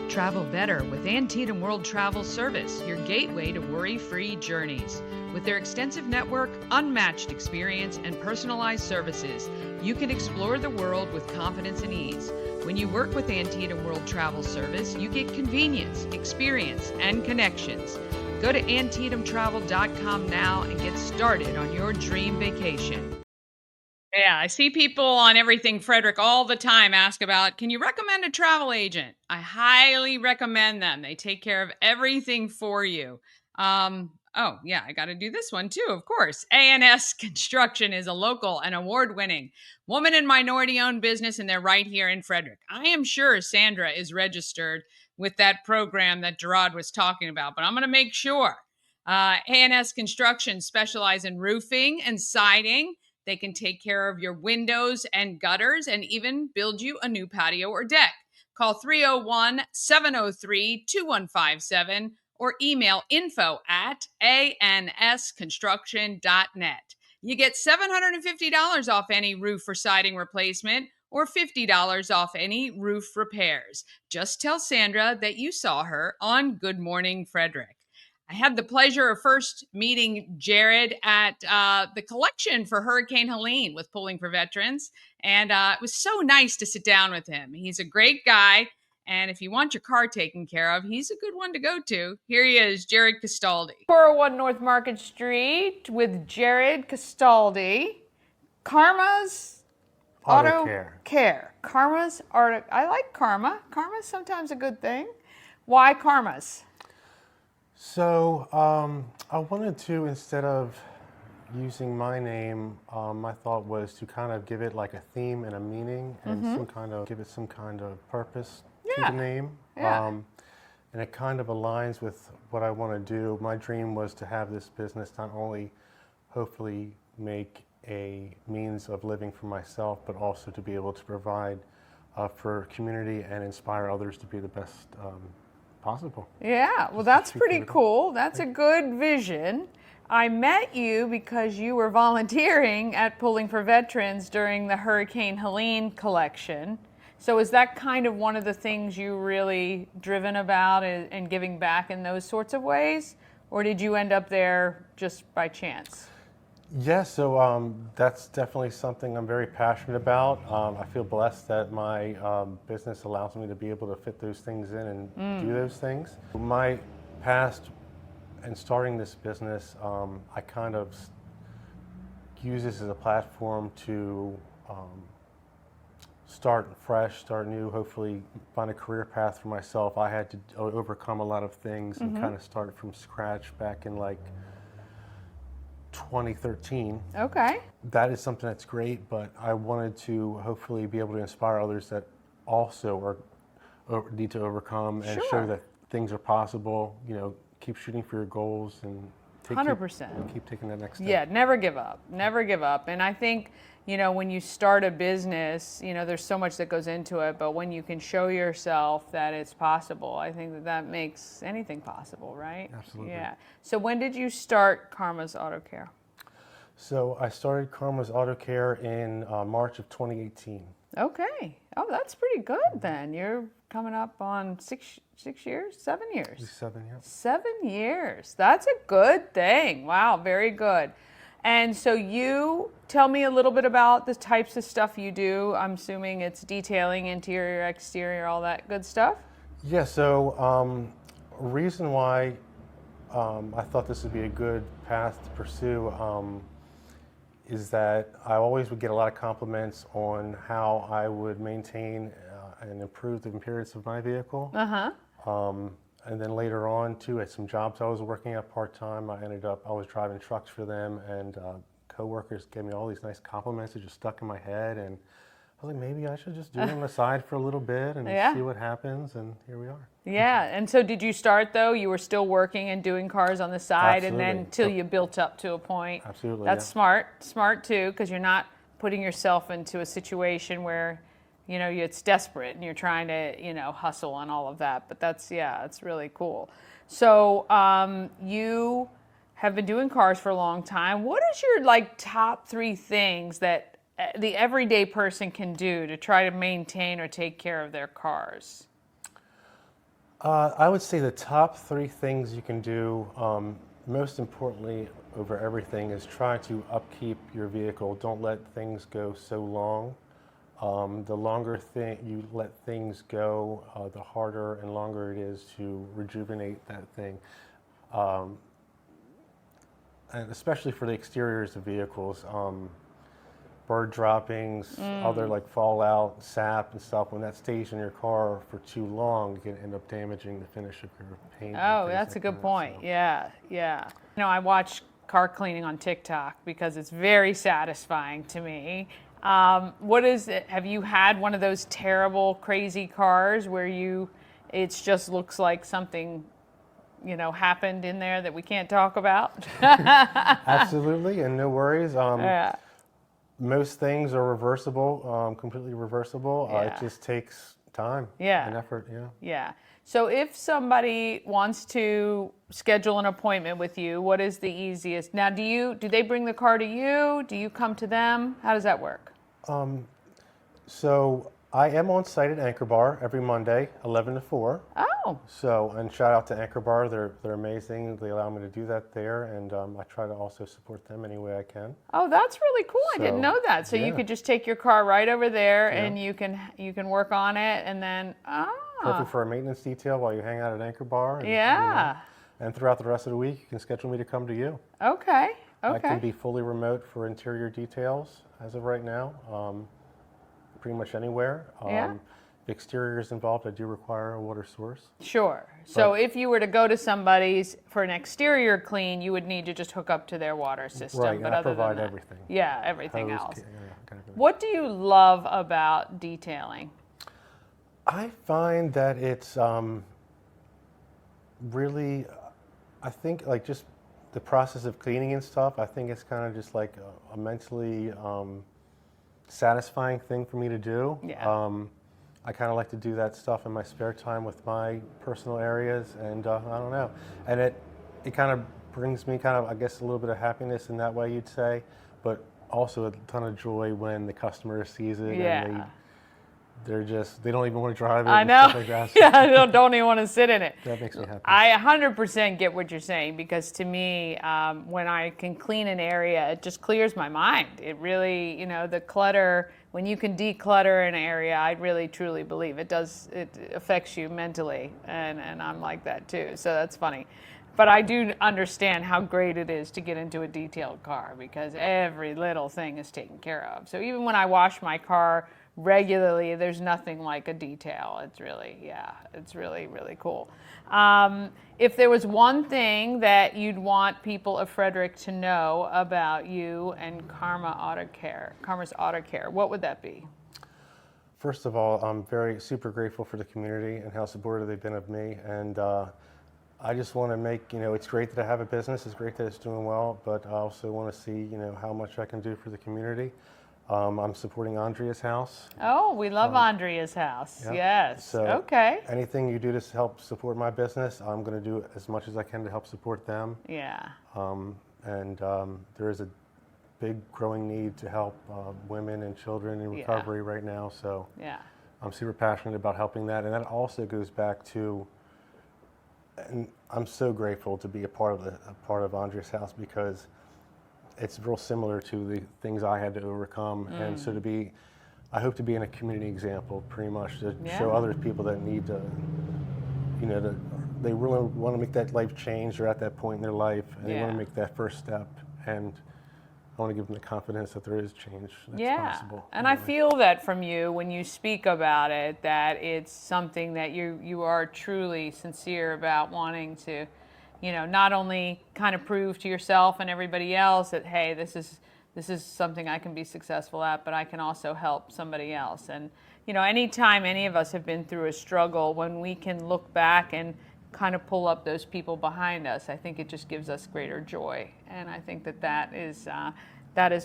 Travel better with Antietam World Travel Service, your gateway to worry-free journeys. With their extensive network, unmatched experience, and personalized services, you can explore the world with confidence and ease. When you work with Antietam World Travel Service, you get convenience, experience, and connections. Go to AntietamTravel.com now and get started on your dream vacation. Yeah, I see people on Everything Frederick all the time ask about, can you recommend a travel agent? I highly recommend them. They take care of everything for you. I got to do this one too, of course. A&S Construction is a local and award-winning woman and minority-owned business, and they're right here in Frederick. I am sure Sandra is registered with that program that Jarad was talking about, but I'm going to make sure. A&S Construction specializes in roofing and siding. They can take care of your windows and gutters and even build you a new patio or deck. Call 301-703-2157 or email info@ansconstruction.net. You get $750 off any roof or siding replacement or $50 off any roof repairs. Just tell Sandra that you saw her on Good Morning Frederick. I had the pleasure of first meeting Jarad at the collection for Hurricane Helene with Pulling for Veterans, and it was so nice to sit down with him. He's a great guy, and if you want your car taken care of, he's a good one to go to. Here he is, Jarad Castaldi. 401 North Market Street with Jarad Castaldi. Karma's Auto Care. Karma's Auto. I like Karma. Karma's sometimes a good thing. Why Karma's? So I wanted to, instead of using my name, my thought was to kind of give it like a theme and a meaning and give it some kind of purpose to the name. And it kind of aligns with what I want to do. My dream was to have this business not only hopefully make a means of living for myself, but also to be able to provide for community and inspire others to be the best possible. Yeah, well, that's pretty cool. That's a good vision. I met you because you were volunteering at Pulling for Veterans during the Hurricane Helene collection. So is that kind of one of the things you really driven about and giving back in those sorts of ways? or did you end up there just by chance? Yeah, so that's definitely something I'm very passionate about. I feel blessed that my business allows me to be able to fit those things in and do those things. My past in starting this business, I kind of use this as a platform to start fresh, start new, hopefully find a career path for myself. I had to overcome a lot of things and kind of start from scratch back in like 2013. Okay. That is something that's great, but I wanted to hopefully be able to inspire others that also need to overcome and show that things are possible. You know, keep shooting for your goals and 100%. Keep taking that next step. Yeah, never give up. Never give up. And I think, you know, when you start a business, you know, there's so much that goes into it, but when you can show yourself that it's possible, I think that makes anything possible, right? Absolutely. Yeah. So when did you start Karma's Auto Care? So I started Karma's Auto Care in March of 2018. Okay. Oh, that's pretty good then. You're coming up on 6 years, 7 years. 7, yeah. 7 years. That's a good thing. Wow, very good. And so you tell me a little bit about the types of stuff you do. I'm assuming it's detailing, interior, exterior, all that good stuff? Yeah, so reason why I thought this would be a good path to pursue is that I always would get a lot of compliments on how I would maintain and improve the appearance of my vehicle. And then later on, too, at some jobs I was working at part-time, I was driving trucks for them, and coworkers gave me all these nice compliments that just stuck in my head, and I was like, maybe I should just do it on the side for a little bit and see what happens, and here we are. Yeah, and so did you start, though? You were still working and doing cars on the side, Absolutely. and then till you built up to a point. Absolutely, That's smart, too, because you're not putting yourself into a situation where, you know, it's desperate and you're trying to, you know, hustle and all of that. But that's really cool. So you have been doing cars for a long time. What is your, like, top 3 things that the everyday person can do to try to maintain or take care of their cars? I would say the top 3 things you can do, most importantly over everything, is try to upkeep your vehicle. Don't let things go so long. The longer you let things go, the harder and longer it is to rejuvenate that thing. And especially for the exteriors of vehicles, bird droppings, other like fallout, sap and stuff, when that stays in your car for too long, you can end up damaging the finish of your paint. Oh, that's a good point. Yeah. You know, I watch car cleaning on TikTok because it's very satisfying to me. What is it? Have you had one of those terrible, crazy cars where it just looks like something, you know, happened in there that we can't talk about? Absolutely, and no worries. Most things are reversible, completely reversible. It just takes time and effort. Yeah. So if somebody wants to schedule an appointment with you, what is the easiest? Now, do they bring the car to you? Do you come to them? How does that work? So I am on site at Anchor Bar every Monday, 11 to 4. Oh. So, and shout out to Anchor Bar. They're amazing. They allow me to do that there, and I try to also support them any way I can. Oh, that's really cool. I didn't know that. So you could just take your car right over there, and you can work on it, and then Perfect for a maintenance detail while you hang out at Anchor Bar. And, and throughout the rest of the week, you can schedule me to come to you. Okay. I can be fully remote for interior details as of right now. Pretty much anywhere. The exterior is involved. I do require a water source. Sure. So if you were to go to somebody's for an exterior clean, you would need to just hook up to their water system. Right, but I other provide than that, everything. Yeah, everything Hose, else. kind of What do you love about detailing? I find that it's really, I think like just the process of cleaning and stuff, I think it's kind of just like a mentally satisfying thing for me to do. Yeah. I kind of like to do that stuff in my spare time with my personal areas, and I don't know. And it kind of brings me kind of, I guess, a little bit of happiness in that way, you'd say, but also a ton of joy when the customer sees it and they don't even want to drive it. I and know. Stuff like that. So Yeah, don't even want to sit in it. that makes me happy. I 100% get what you're saying, because to me, when I can clean an area, it just clears my mind. It really, the clutter, when you can declutter an area, I really truly believe it affects you mentally, and I'm like that too. So that's funny. But I do understand how great it is to get into a detailed car, because every little thing is taken care of. So even when I wash my car regularly, there's nothing like a detail. It's really, really cool. If there was one thing that you'd want people of Frederick to know about you and Karma's Auto Care, what would that be? First of all, I'm super grateful for the community and how supportive they've been of me. And I just want to make, it's great that I have a business. It's great that it's doing well, but I also want to see, how much I can do for the community. I'm supporting Andrea's house. Oh, we love Andrea's house. Yeah. Yes. So okay. Anything you do to help support my business, I'm going to do as much as I can to help support them. Yeah. There is a big growing need to help women and children in recovery right now. So yeah. I'm super passionate about helping that. And that also goes back to, and I'm so grateful to be a part of Andrea's house, because it's real similar to the things I had to overcome. And so I hope to be in a community example, pretty much, to show other people that need to, they really want to make that life change. They're at that point in their life, and they want to make that first step. And I want to give them the confidence that there is change that's possible. And I feel that from you when you speak about it, that it's something that you are truly sincere about wanting to, not only kind of prove to yourself and everybody else that, hey, this is something I can be successful at, but I can also help somebody else. And, anytime any of us have been through a struggle, when we can look back and kind of pull up those people behind us, I think it just gives us greater joy. And I think that is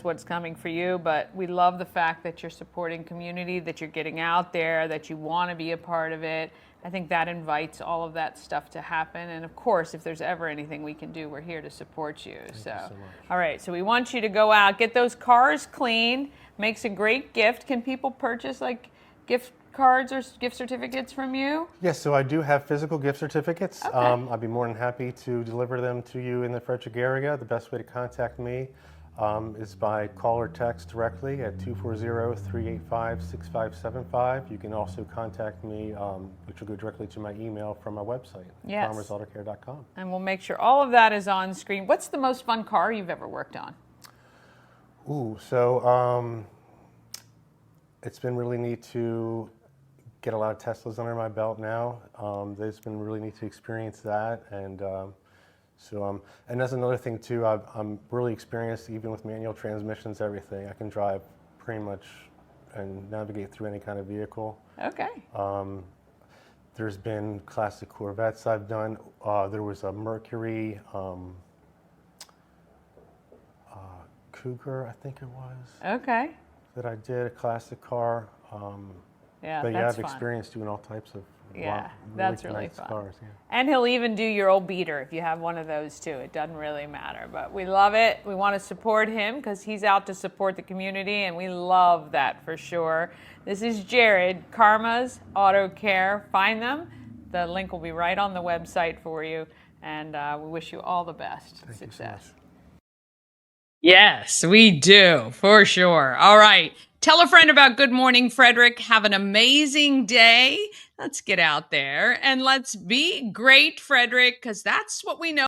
what's coming for you. But we love the fact that you're supporting community, that you're getting out there, that you want to be a part of it. I think that invites all of that stuff to happen. And of course, if there's ever anything we can do, we're here to support you. Thank you so much. All right, so we want you to go out, get those cars cleaned. Makes a great gift. Can people purchase gift cards or gift certificates from you? Yes, so I do have physical gift certificates. Okay. I'd be more than happy to deliver them to you in the Frederick area. The best way to contact me is by call or text directly at 240-385-6575. You can also contact me, which will go directly to my email from my website, farmersautocare.com. And we'll make sure all of that is on screen. What's the most fun car you've ever worked on? So it's been really neat to get a lot of Teslas under my belt now. It's been really neat to experience that. And and that's another thing too. I'm really experienced even with manual transmissions, everything. I can drive pretty much and navigate through any kind of vehicle. Okay. There's been classic Corvettes I've done. There was a Mercury Cougar, I think it was. Okay. That I did, a classic car. I've experienced doing all types of that's really nice fun. Cars, And he'll even do your old beater if you have one of those too. It doesn't really matter, but we love it. We want to support him because he's out to support the community, and we love that for sure. This is Jarad, Karma's Auto Care. Find them. The link will be right on the website for you, and we wish you all the best success. Yes, we do, for sure. All right. Tell a friend about Good Morning Frederick. Have an amazing day. Let's get out there and let's be great, Frederick, because that's what we know.